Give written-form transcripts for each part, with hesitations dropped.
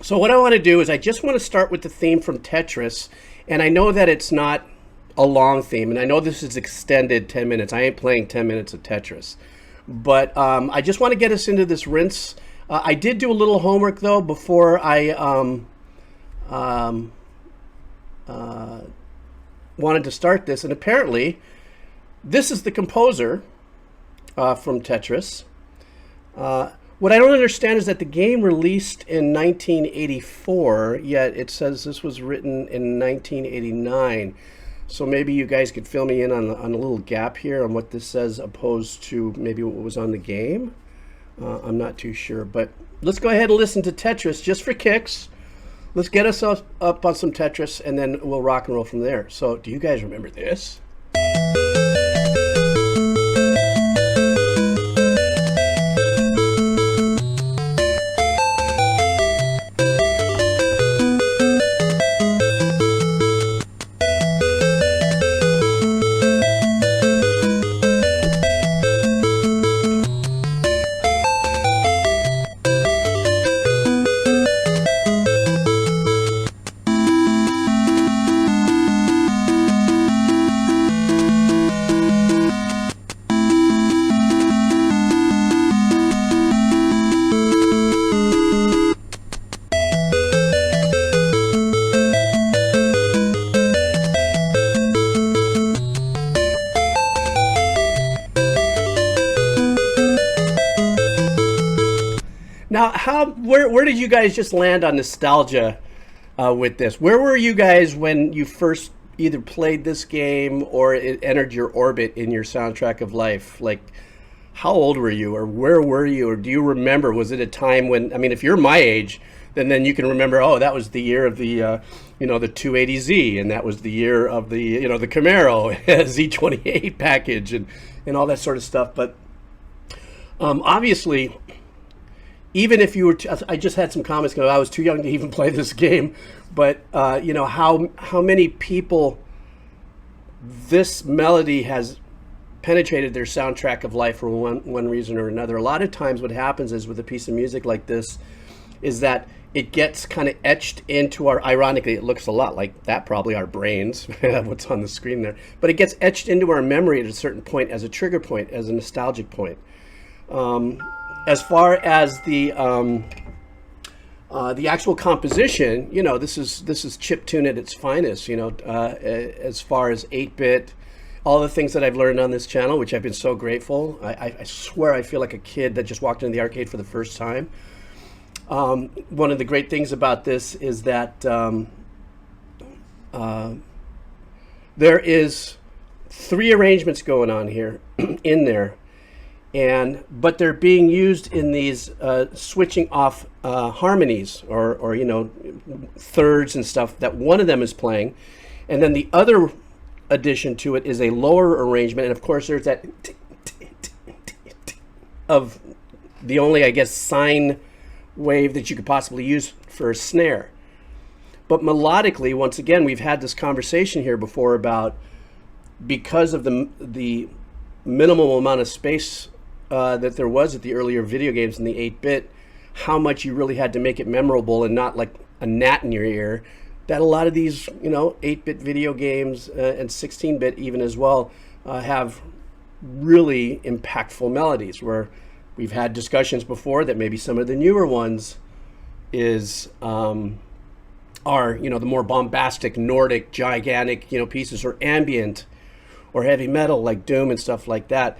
So what I want to do is I just want to start with the theme from Tetris, and I know that it's not a long theme, and I know this is extended 10 minutes. I ain't playing 10 minutes of Tetris, but I just want to get us into this rinse. I did do a little homework though before I wanted to start this, and apparently this is the composer from Tetris. What I don't understand is that the game released in 1984, yet it says this was written in 1989. So maybe you guys could fill me in on a little gap here on what this says opposed to maybe what was on the game. I'm not too sure, but let's go ahead and listen to Tetris just for kicks. Let's get us up on some Tetris, and then we'll rock and roll from there. So do you guys remember this? Now, where did you guys just land on nostalgia with this? Where were you guys when you first either played this game or it entered your orbit in your soundtrack of life? Like, how old were you, or where were you, or do you remember? Was it a time when, I mean, if you're my age, then you can remember, oh, that was the year of the, the 280Z, and that was the year of the, the Camaro Z28 package and all that sort of stuff. But obviously, even if you were, I just had some comments going, I was too young to even play this game, but how many people this melody has penetrated their soundtrack of life for one reason or another. A lot of times what happens is with a piece of music like this is that it gets kind of etched into our, ironically, it looks a lot like that, probably our brains, what's on the screen there, but it gets etched into our memory at a certain point as a trigger point, as a nostalgic point. As far as the actual composition, this is chiptune at its finest. As far as 8-bit, all the things that I've learned on this channel, which I've been so grateful. I swear I feel like a kid that just walked into the arcade for the first time. One of the great things about this is that there is 3 arrangements going on here in there. But they're being used in these switching off harmonies or thirds and stuff that one of them is playing, and then the other addition to it is a lower arrangement, and of course there's that of the only, I guess, sine wave that you could possibly use for a snare. But melodically, once again, we've had this conversation here before about, because of the minimal amount of space that there was at the earlier video games in the 8-bit, how much you really had to make it memorable and not like a gnat in your ear, that a lot of these 8-bit video games and 16-bit even as well have really impactful melodies, where we've had discussions before that maybe some of the newer ones are the more bombastic Nordic gigantic pieces, or ambient or heavy metal like Doom and stuff like that,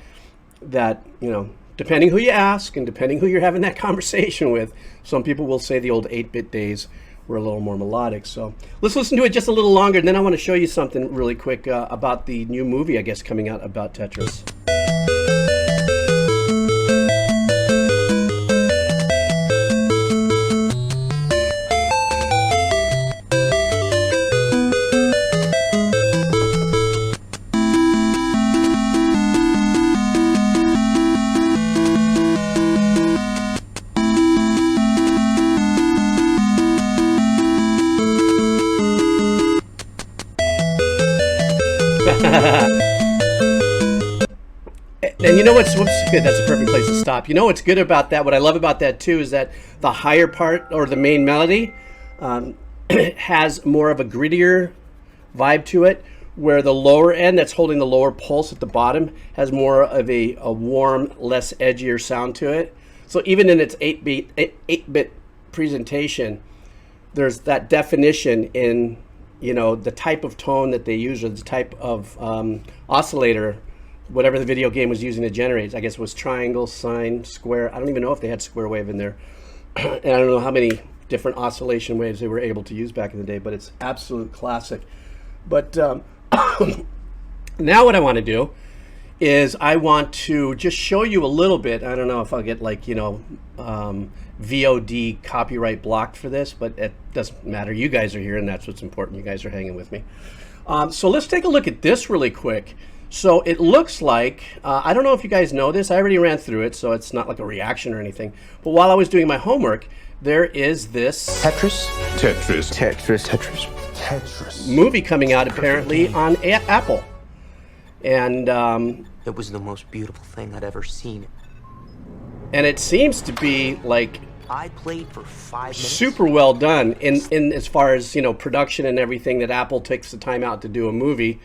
depending who you ask and depending who you're having that conversation with, some people will say the old 8-bit days were a little more melodic. So let's listen to it just a little longer, and then I want to show you something really quick about the new movie, I guess, coming out about Tetris. And you know what's good? That's a perfect place to stop. You know what's good about that? What I love about that too is that the higher part, or the main melody, has more of a grittier vibe to it, where the lower end that's holding the lower pulse at the bottom has more of a warm, less edgier sound to it. So even in its 8-bit presentation, there's that definition in, you know, the type of tone that they use, or the type of oscillator, whatever the video game was using to generate. I guess it was triangle, sine, square. I don't even know if they had square wave in there. And I don't know how many different oscillation waves they were able to use back in the day, but it's absolute classic. But now what I want to do is I want to just show you a little bit. I don't know if I'll get, like, you know, VOD copyright blocked for this, but it doesn't matter. You guys are here, and that's what's important. You guys are hanging with me. So let's take a look at this really quick. So it looks like, I don't know if you guys know this, I already ran through it, so it's not like a reaction or anything. But while I was doing my homework, there is this Tetris movie coming out apparently on Apple. And it was the most beautiful thing I'd ever seen. And it seems to be like I played for 5 minutes. Super well done in as far as, you know, production and everything, that Apple takes the time out to do a movie,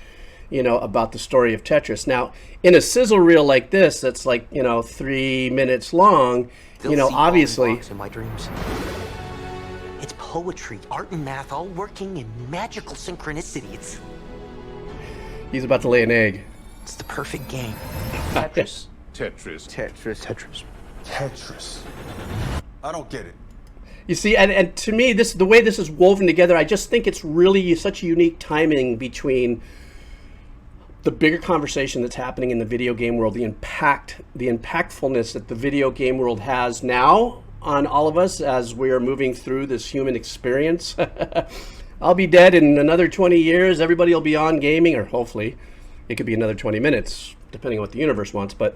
you know, about the story of Tetris. Now, in a sizzle reel like this, that's like, you know, 3 minutes long, you know, obviously. In my dreams. It's poetry, art, and math all working in magical synchronicity. He's about to lay an egg. It's the perfect game. Tetris. I don't get it. You see, and to me, the way this is woven together, I just think it's really such a unique timing between the bigger conversation that's happening in the video game world, the impactfulness that the video game world has now on all of us as we are moving through this human experience. I'll be dead in another 20 years. Everybody will be on gaming, or hopefully it could be another 20 minutes, depending on what the universe wants. But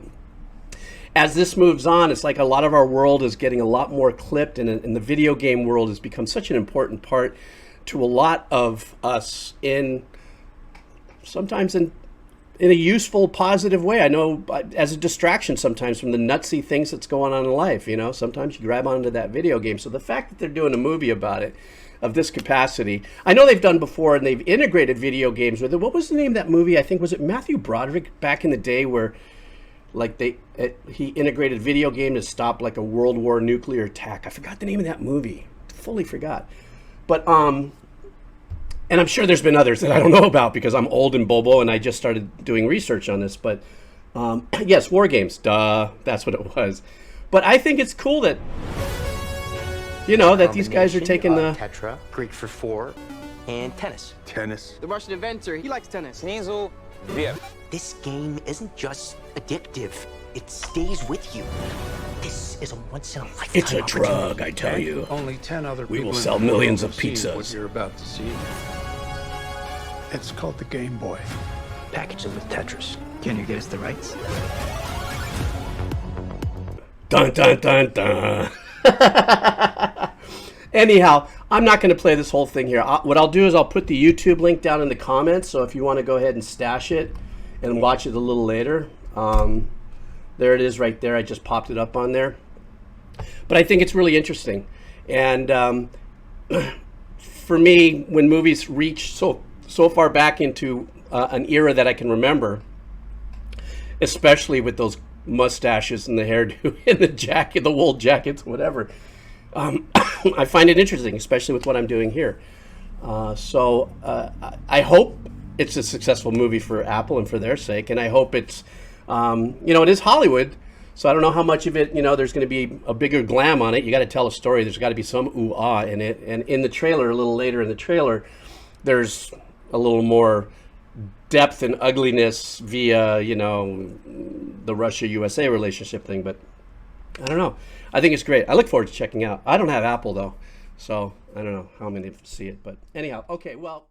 as this moves on, it's like a lot of our world is getting a lot more clipped, and the video game world has become such an important part to a lot of us, sometimes in a useful, positive way. I know, as a distraction sometimes from the nutsy things that's going on in life. You know, sometimes you grab onto that video game. So the fact that they're doing a movie about it, of this capacity, I know they've done before, and they've integrated video games with it. What was the name of that movie? I think, was it Matthew Broderick back in the day, where like he integrated video game to stop like a World War nuclear attack. I forgot the name of that movie. Fully forgot. But and I'm sure there's been others that I don't know about because I'm old and bobo and I just started doing research on this. But yes, war games. Duh, that's what it was. But I think it's cool that, you know, that these guys are taking the Tetra, Greek for 4, and tennis. Tennis. The Russian inventor, he likes tennis. Sneasel. Yeah. This game isn't just addictive, it stays with you. This is a once-in-a-lifetime It's a drug, opportunity. I tell you. Only 10 other We people will in sell the world millions will of see pizzas. What you're about to see. It's called the Game Boy. Package it with Tetris. Can you get us the rights? Dun dun dun dun. Anyhow, I'm not going to play this whole thing here. What I'll do is I'll put the YouTube link down in the comments, so if you want to go ahead and stash it and watch it a little later, there it is right there. I just popped it up on there. But I think it's really interesting. And for me, when movies reach so far back into an era that I can remember, especially with those mustaches and the hairdo and the jacket, the wool jackets, whatever, I find it interesting, especially with what I'm doing here. So I hope it's a successful movie for Apple and for their sake, and I hope it's, you know, it is Hollywood, so I don't know how much of it, you know, there's going to be a bigger glam on it. You got to tell a story. There's got to be some ooh-ah in it, and in the trailer, a little later in the trailer, there's a little more depth and ugliness via, you know, the Russia-USA relationship thing, but I don't know. I think it's great. I look forward to checking out. I don't have Apple, though, so I don't know how many see it, but anyhow, okay, well.